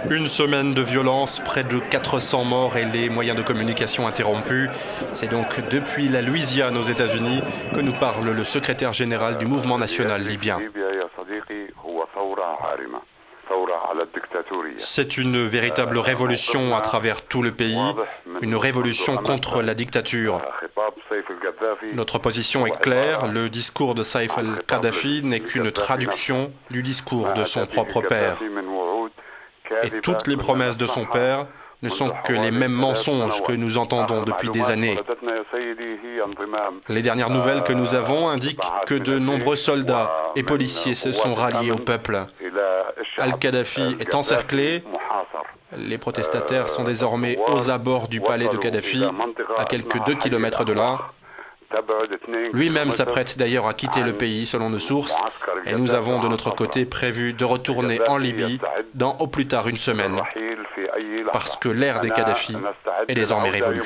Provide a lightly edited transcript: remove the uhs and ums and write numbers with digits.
Une semaine de violence, près de 400 morts et les moyens de communication interrompus. C'est donc depuis la Louisiane aux États-Unis que nous parle le secrétaire général du mouvement national libyen. C'est une véritable révolution à travers tout le pays, une révolution contre la dictature. Notre position est claire, le discours de Saïf al-Kadhafi n'est qu'une traduction du discours de son propre père. Et toutes les promesses de son père ne sont que les mêmes mensonges que nous entendons depuis des années. Les dernières nouvelles que nous avons indiquent que de nombreux soldats et policiers se sont ralliés au peuple. Al-Kadhafi est encerclé. Les protestataires sont désormais aux abords du palais de Kadhafi, à quelques 2 kilomètres de là. Lui-même s'apprête d'ailleurs à quitter le pays, selon nos sources, et nous avons de notre côté prévu de retourner en Libye dans au plus tard une semaine, parce que l'ère des Kadhafi est désormais révolue.